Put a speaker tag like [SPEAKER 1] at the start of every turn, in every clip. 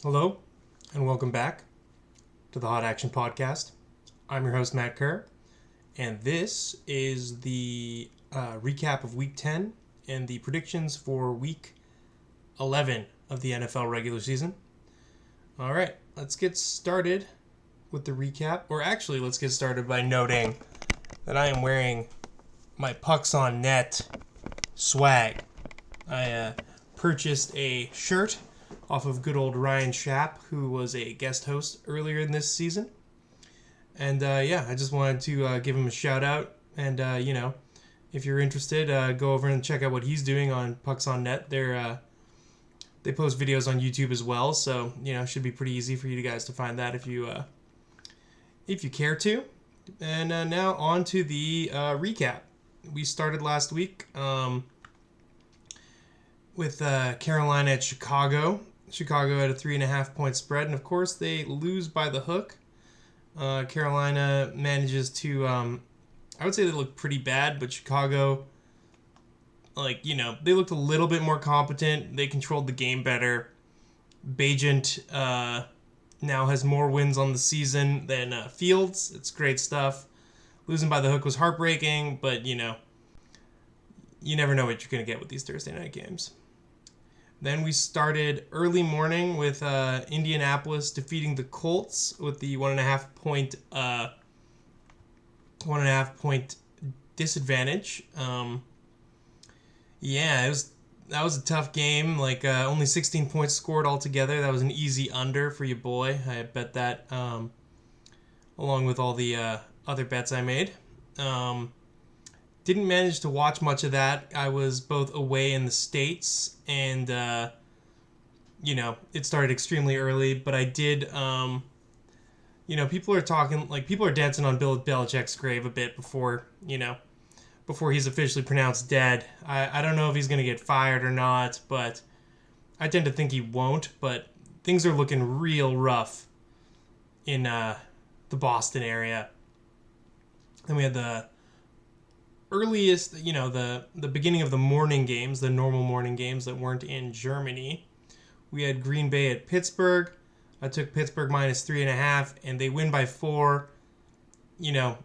[SPEAKER 1] Hello, and welcome back to the Hot Action Podcast. I'm your host, Matt Kerr, and this is the recap of Week 10 and the predictions for Week 11 of the NFL regular season. All right, let's get started with the recap. Or actually, let's get started by noting that I am wearing my Pucks on Net swag. I purchased a shirt off of good old Ryan Schapp, who was a guest host earlier in this season. And I just wanted to give him a shout out. And, if you're interested, go over and check out what he's doing on Pucks on Net. They post videos on YouTube as well, so, it should be pretty easy for you guys to find that if you care to. And now on to the recap. We started last week with Carolina at Chicago. Chicago had a 3.5-point spread, and of course they lose by the hook. Carolina manages to, I would say they look pretty bad, but Chicago, they looked a little bit more competent. They controlled the game better. Bajent now has more wins on the season than Fields. It's great stuff. Losing by the hook was heartbreaking, but, you never know what you're going to get with these Thursday night games. Then we started early morning with Indianapolis defeating the Colts with the 1.5 point disadvantage. That was a tough game. Only 16 points scored altogether. That was an easy under for your boy. I bet that along with all the other bets I made. Didn't manage to watch much of that. I was both away in the States and, it started extremely early, but I did, people are dancing on Bill Belichick's grave a bit before he's officially pronounced dead. I don't know if he's going to get fired or not, but I tend to think he won't, but things are looking real rough in the Boston area. Then we had the earliest, the beginning of the morning games, the normal morning games that weren't in Germany. We had Green Bay at Pittsburgh. I took Pittsburgh minus 3.5, and they win by 4.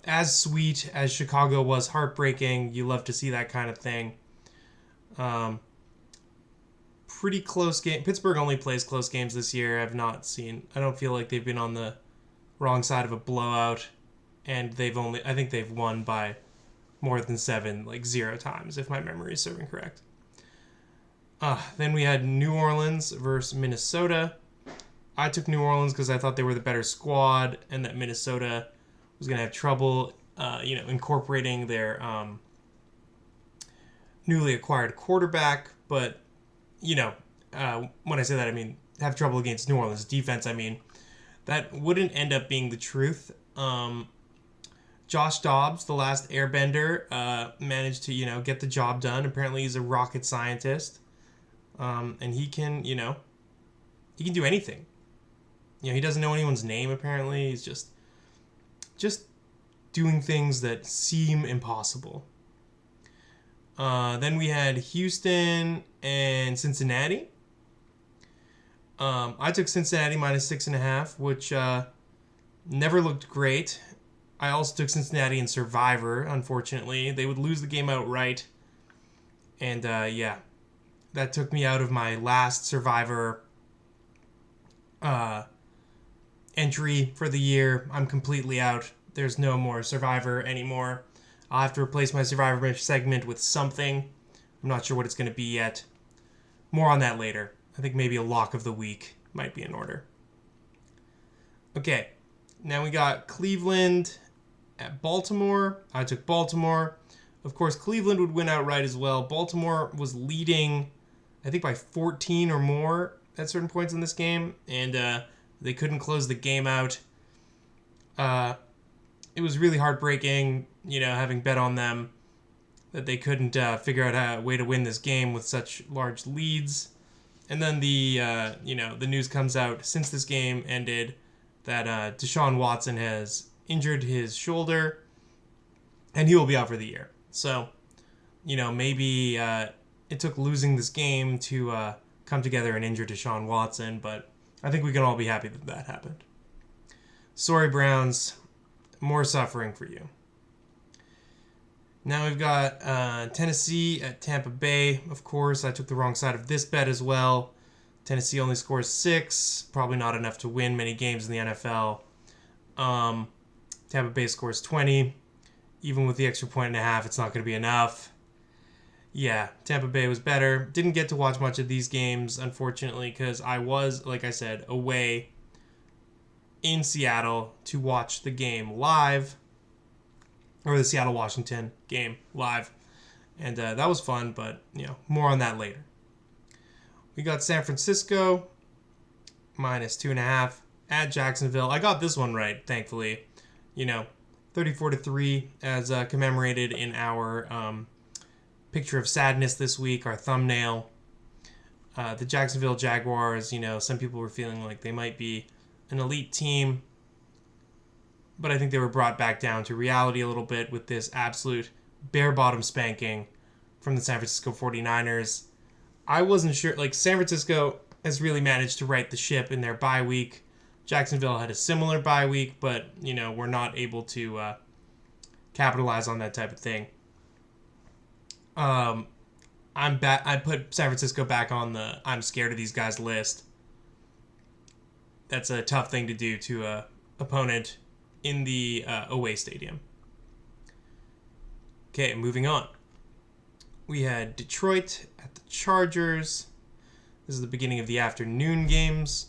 [SPEAKER 1] As sweet as Chicago was heartbreaking, you love to see that kind of thing. Pretty close game. Pittsburgh only plays close games this year. I don't feel like they've been on the wrong side of a blowout, and I think they've won by more than 7, 0 times, if my memory is serving correct. Then we had New Orleans versus Minnesota. I took New Orleans because I thought they were the better squad and that Minnesota was going to have trouble, incorporating their newly acquired quarterback. But, when I say that, I mean have trouble against New Orleans defense. I mean, that wouldn't end up being the truth. Josh Dobbs, the last airbender, managed to, get the job done. Apparently he's a rocket scientist. And he can do anything. He doesn't know anyone's name, apparently. He's just doing things that seem impossible. Then we had Houston and Cincinnati. I took Cincinnati minus 6.5, which never looked great. I also took Cincinnati in Survivor, unfortunately. They would lose the game outright. And, that took me out of my last Survivor entry for the year. I'm completely out. There's no more Survivor anymore. I'll have to replace my Survivor segment with something. I'm not sure what it's going to be yet. More on that later. I think maybe a lock of the week might be in order. Okay, now we got Cleveland at Baltimore. I took Baltimore. Of course, Cleveland would win outright as well. Baltimore was leading, I think, by 14 or more at certain points in this game, and they couldn't close the game out. It was really heartbreaking, having bet on them, that they couldn't figure out a way to win this game with such large leads. And then the news comes out since this game ended that Deshaun Watson has injured his shoulder, and he will be out for the year. So, maybe it took losing this game to come together and injure Deshaun Watson, but I think we can all be happy that that happened. Sorry, Browns. More suffering for you. Now we've got Tennessee at Tampa Bay. Of course, I took the wrong side of this bet as well. Tennessee only scores 6. Probably not enough to win many games in the NFL. Tampa Bay scores 20. Even with the extra point and a half, it's not going to be enough. Yeah, Tampa Bay was better. Didn't get to watch much of these games, unfortunately, because I was, like I said, away in Seattle to watch the game live, or the Seattle-Washington game live. And that was fun, but, more on that later. We got San Francisco, minus 2.5, at Jacksonville. I got this one right, thankfully. 34-3, as commemorated in our picture of sadness this week, our thumbnail. The Jacksonville Jaguars, some people were feeling like they might be an elite team, but I think they were brought back down to reality a little bit with this absolute bare-bottom spanking from the San Francisco 49ers. I wasn't sure, San Francisco has really managed to right the ship in their bye week. Jacksonville had a similar bye week, but, we're not able to capitalize on that type of thing. I put San Francisco back on the I'm scared of these guys list. That's a tough thing to do to a opponent in the away stadium. Okay, moving on. We had Detroit at the Chargers. This is the beginning of the afternoon games.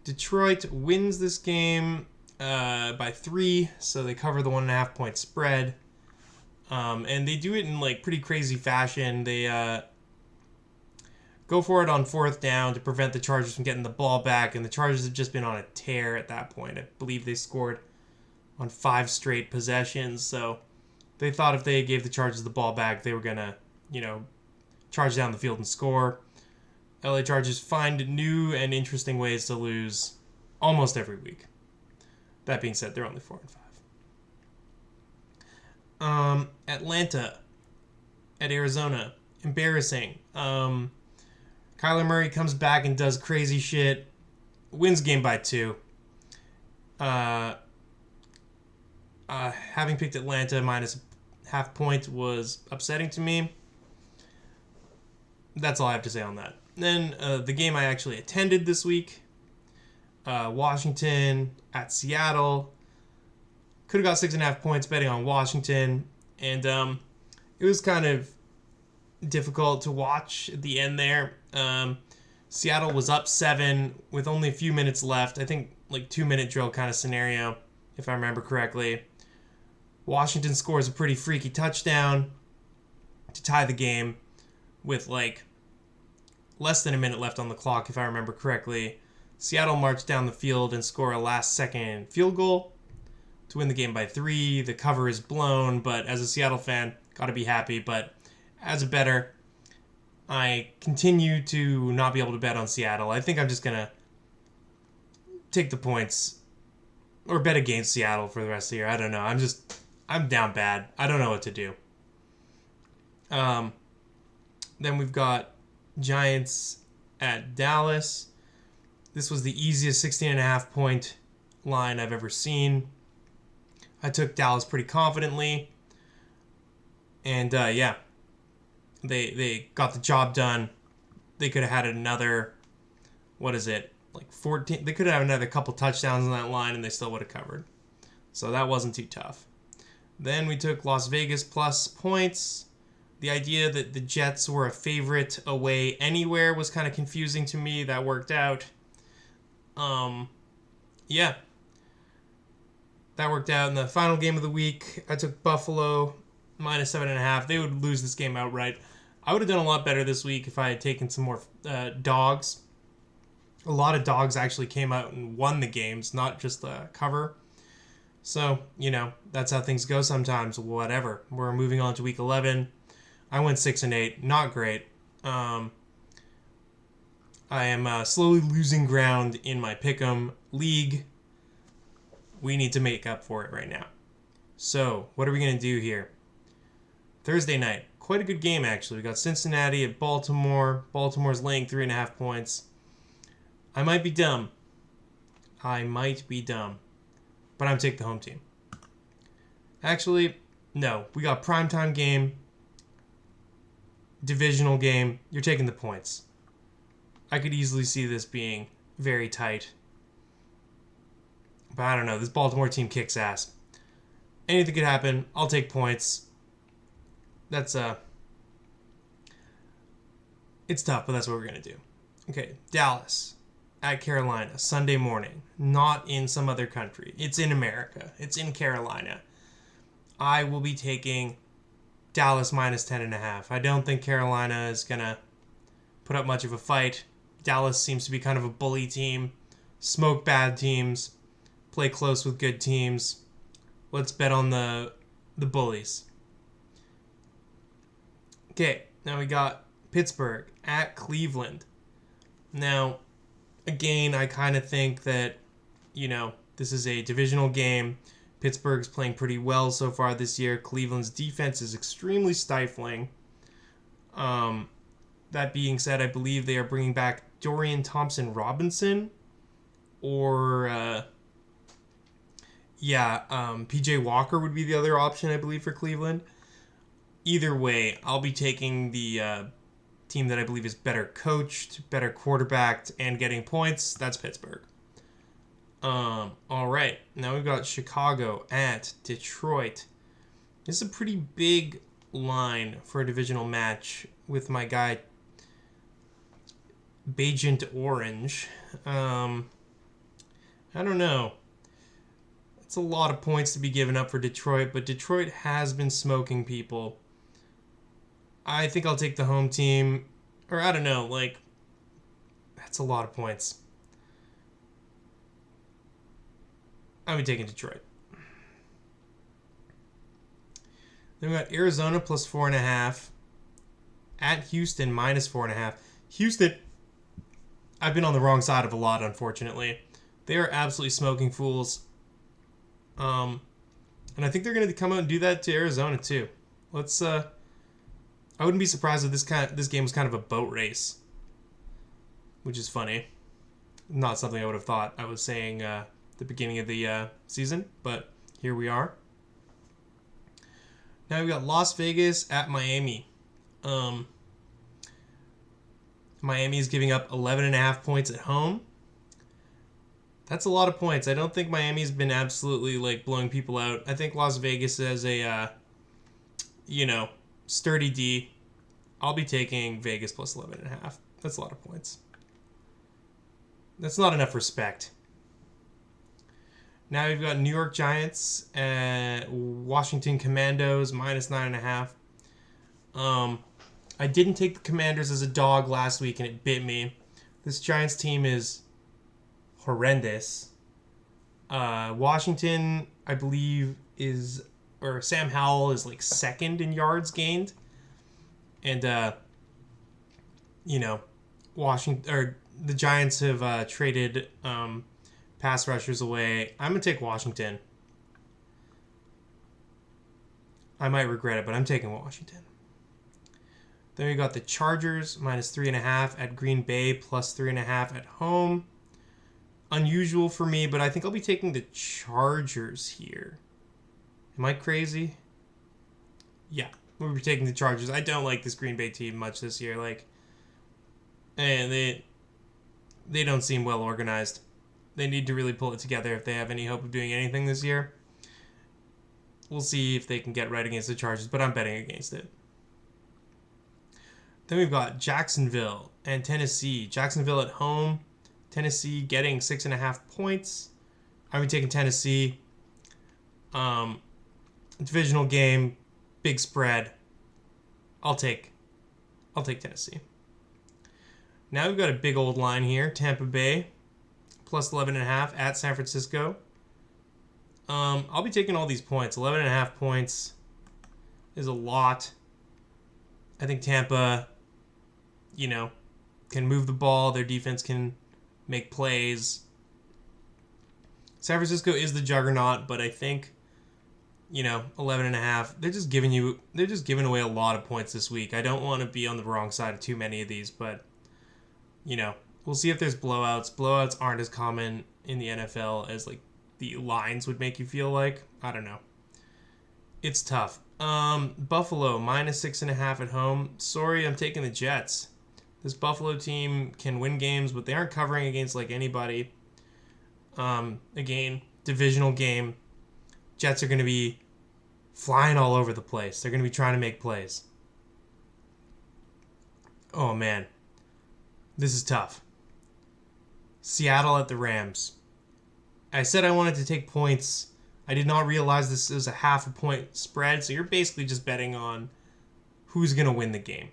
[SPEAKER 1] Detroit wins this game by 3, so they cover the 1.5 point spread. And they do it in pretty crazy fashion. They go for it on 4th down to prevent the Chargers from getting the ball back, and the Chargers have just been on a tear at that point. I believe they scored on 5 straight possessions, so they thought if they gave the Chargers the ball back, they were going to, charge down the field and score. LA Chargers find new and interesting ways to lose almost every week. That being said, they're only 4-5. Atlanta at Arizona. Embarrassing. Kyler Murray comes back and does crazy shit. Wins game by 2. Having picked Atlanta minus half point was upsetting to me. That's all I have to say on that. Then the game I actually attended this week. Washington at Seattle. Could have got 6.5 points betting on Washington. And it was kind of difficult to watch at the end there. Seattle was up 7 with only a few minutes left. I think 2-minute drill kind of scenario, if I remember correctly. Washington scores a pretty freaky touchdown to tie the game with less than a minute left on the clock, if I remember correctly. Seattle marched down the field and score a last-second field goal to win the game by 3. The cover is blown, but as a Seattle fan, got to be happy. But as a bettor, I continue to not be able to bet on Seattle. I think I'm just going to take the points or bet against Seattle for the rest of the year. I don't know. I'm down bad. I don't know what to do. Then we've got Giants at Dallas. This was the easiest 16.5 point line I've ever seen. I took Dallas pretty confidently. And they got the job done. They could have had another, 14. They could have had another couple touchdowns on that line and they still would have covered. So that wasn't too tough. Then we took Las Vegas plus points. The idea that the Jets were a favorite away anywhere was kind of confusing to me. That worked out. That worked out. In the final game of the week, I took Buffalo minus 7.5. They would lose this game outright. I would have done a lot better this week if I had taken some more dogs. A lot of dogs actually came out and won the games, not just the cover. So, that's how things go sometimes. Whatever. We're moving on to week 11. I went 6-8. Not great. I am slowly losing ground in my Pick'em league. We need to make up for it right now. So, what are we going to do here? Thursday night. Quite a good game, actually. We got Cincinnati at Baltimore. Baltimore's laying 3.5 points. I might be dumb. But I'm taking the home team. Actually, no. We got primetime game, divisional game. You're taking the points. I could easily see this being very tight. But I don't know. This Baltimore team kicks ass. Anything could happen. I'll take points. That's it's tough, but that's what we're gonna do. Okay, Dallas at Carolina, Sunday morning. Not in some other country. It's in America. It's in Carolina. I will be taking Dallas minus 10.5. I don't think Carolina is gonna put up much of a fight. Dallas seems to be kind of a bully team. Smoke bad teams. Play close with good teams. Let's bet on the bullies. Okay, now we got Pittsburgh at Cleveland. Now, again, I kind of think that, this is a divisional game. Pittsburgh's playing pretty well so far this year. Cleveland's defense is extremely stifling. That being said, I believe they are bringing back Dorian Thompson-Robinson or PJ Walker would be the other option, I believe, for Cleveland. Either way, I'll be taking the team that I believe is better coached, better quarterbacked, and getting points. That's Pittsburgh. All right. Now we've got Chicago at Detroit. This is a pretty big line for a divisional match with my guy, Bagent Orange. I don't know. It's a lot of points to be given up for Detroit, but Detroit has been smoking people. I think I'll take the home team, or I don't know, that's a lot of points. I'm taking Detroit. Then we got Arizona plus 4.5 at Houston minus 4.5. Houston, I've been on the wrong side of a lot, unfortunately. They are absolutely smoking fools. And I think they're going to come out and do that to Arizona too. I wouldn't be surprised if this game was kind of a boat race, which is funny. Not something I would have thought I was saying the beginning of the season, but here we are. Now we've got Las Vegas at Miami. Miami is giving up 11.5 points at home. That's a lot of points. I don't think Miami's been absolutely blowing people out. I think Las Vegas has a sturdy D. I'll be taking Vegas plus 11.5. That's a lot of points. That's not enough respect. Now we've got New York Giants at Washington Commandos minus 9.5. I didn't take the Commanders as a dog last week and it bit me. This Giants team is horrendous. Washington, I believe, Sam Howell is second in yards gained. And, the Giants have traded pass rushers away. I'm going to take Washington. I might regret it, but I'm taking Washington. Then we got the Chargers minus 3.5 at Green Bay plus 3.5 at home. Unusual for me, but I think I'll be taking the Chargers here. Am I crazy? Yeah, we'll be taking the Chargers. I don't like this Green Bay team much this year. And they don't seem well organized. They need to really pull it together if they have any hope of doing anything this year. We'll see if they can get right against the Chargers, but I'm betting against it. Then we've got Jacksonville and Tennessee. Jacksonville at home. Tennessee getting 6.5 points. I'm taking Tennessee. Divisional game, big spread. I'll take Tennessee. Now we've got a big old line here. Tampa Bay plus 11.5 at San Francisco. I'll be taking all these points. 11.5 points is a lot. I think Tampa, can move the ball. Their defense can make plays. San Francisco is the juggernaut, but I think, 11.5. They're just giving away a lot of points this week. I don't want to be on the wrong side of too many of these, but, We'll see if there's blowouts. Blowouts aren't as common in the NFL as like the lines would make you feel like. I don't know. It's tough. Buffalo -6.5 at home. Sorry, I'm taking the Jets. This Buffalo team can win games, but they aren't covering against like anybody. Again, divisional game. Jets are going to be flying all over the place. They're going to be trying to make plays. Oh man, this is tough. Seattle at the Rams. I said I wanted to take points. I did not realize this is a half a point spread, so you're basically just betting on who's going to win the game.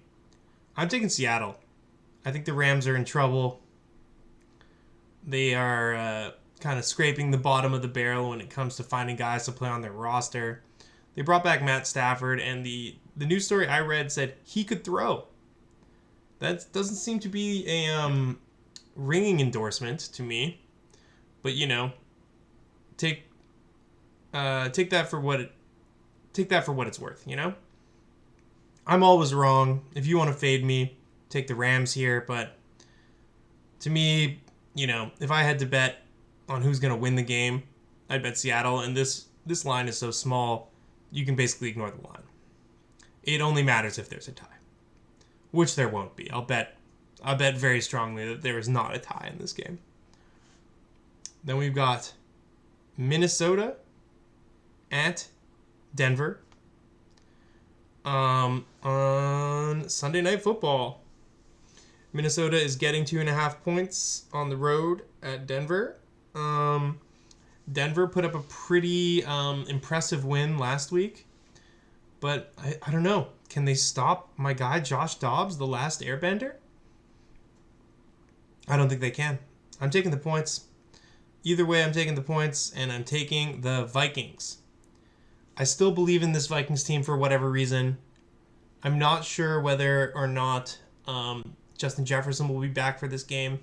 [SPEAKER 1] I'm taking Seattle. I think the Rams are in trouble. They are kind of scraping the bottom of the barrel when it comes to finding guys to play on their roster. They brought back Matt Stafford, and the news story I read said he could throw. That doesn't seem to be a ringing endorsement to me, but take that for what it's worth. I'm always wrong. If you want to fade me, take the Rams here, but to me, if I had to bet on who's going to win the game, I'd bet Seattle, and this line is so small, you can basically ignore the line. It only matters if there's a tie, which there won't be. I'll bet very strongly that there is not a tie in this game. Then we've got Minnesota at Denver on Sunday Night Football. Minnesota is getting 2.5 points on the road at Denver. Denver put up a pretty impressive win last week, but I don't know. Can they stop my guy Josh Dobbs, the last airbender? I don't think they can. I'm taking the points. Either way, I'm taking the points, and I'm taking the Vikings. I still believe in this Vikings team for whatever reason. I'm not sure whether or not Justin Jefferson will be back for this game.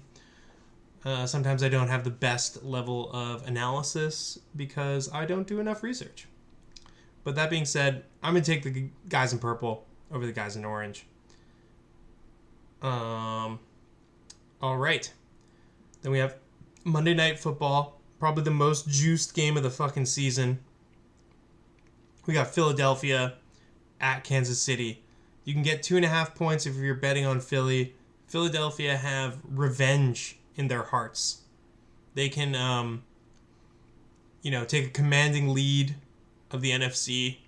[SPEAKER 1] Sometimes I don't have the best level of analysis because I don't do enough research. But that being said, I'm going to take the guys in purple over the guys in orange. All right. Then we have Monday Night Football, probably the most juiced game of the fucking season. We got Philadelphia at Kansas City. You can get 2.5 points if you're betting on Philly. Philadelphia have revenge in their hearts. They can, take a commanding lead of the NFC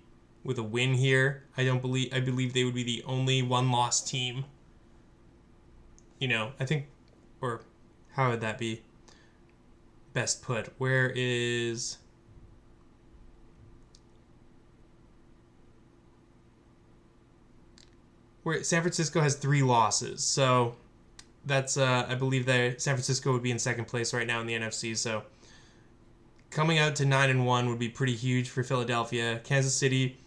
[SPEAKER 1] with a win here. I believe they would be the only one-loss team. I think, or how would that be best put? Where San Francisco has 3 losses, so that's I believe that San Francisco would be in second place right now in the NFC. So coming out to 9-1 would be pretty huge for Philadelphia. Kansas City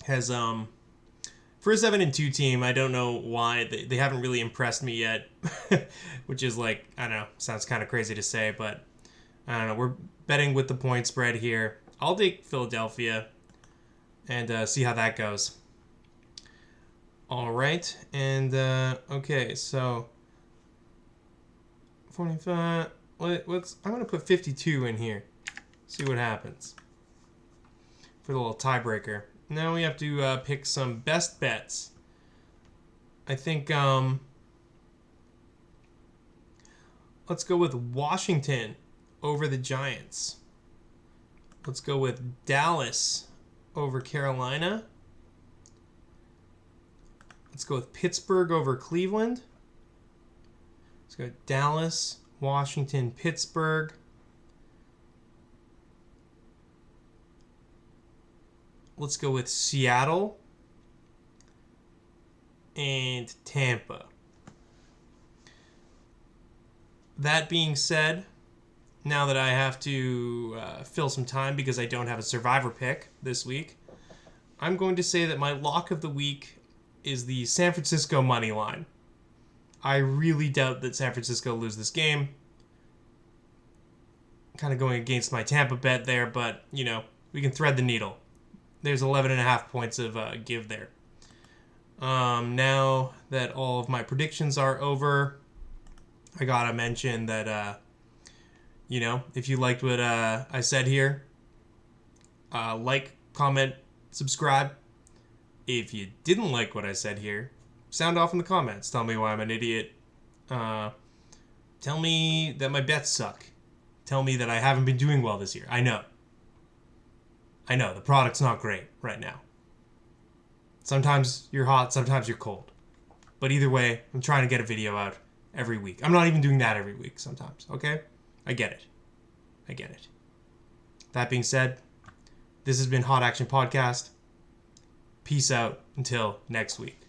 [SPEAKER 1] has for a 7-2 team. I don't know why they haven't really impressed me yet, which is I don't know, sounds kind of crazy to say, but I don't know. We're betting with the point spread here. I'll take Philadelphia and see how that goes. All right, and okay, so 45. I'm gonna put 52 in here. See what happens for the little tiebreaker. Now we have to pick some best bets. I think let's go with Washington over the Giants. Let's go with Dallas over Carolina. Let's go with Pittsburgh over Cleveland. Let's go Dallas, Washington, Pittsburgh. Let's go with Seattle and Tampa. That being said, now that I have to fill some time because I don't have a survivor pick this week, I'm going to say that my lock of the week is the San Francisco money line. I really doubt that San Francisco will lose this game. Kind of going against my Tampa bet there, but, we can thread the needle. There's 11.5 points of give there. Now that all of my predictions are over, I gotta mention that, if you liked what I said here, like, comment, subscribe. If you didn't like what I said here, sound off in the comments. Tell me why I'm an idiot. Tell me that my bets suck. Tell me that I haven't been doing well this year. I know, the product's not great right now. Sometimes you're hot, sometimes you're cold. But either way, I'm trying to get a video out every week. I'm not even doing that every week sometimes, okay? I get it. That being said, this has been Hot Action Podcast. Peace out until next week.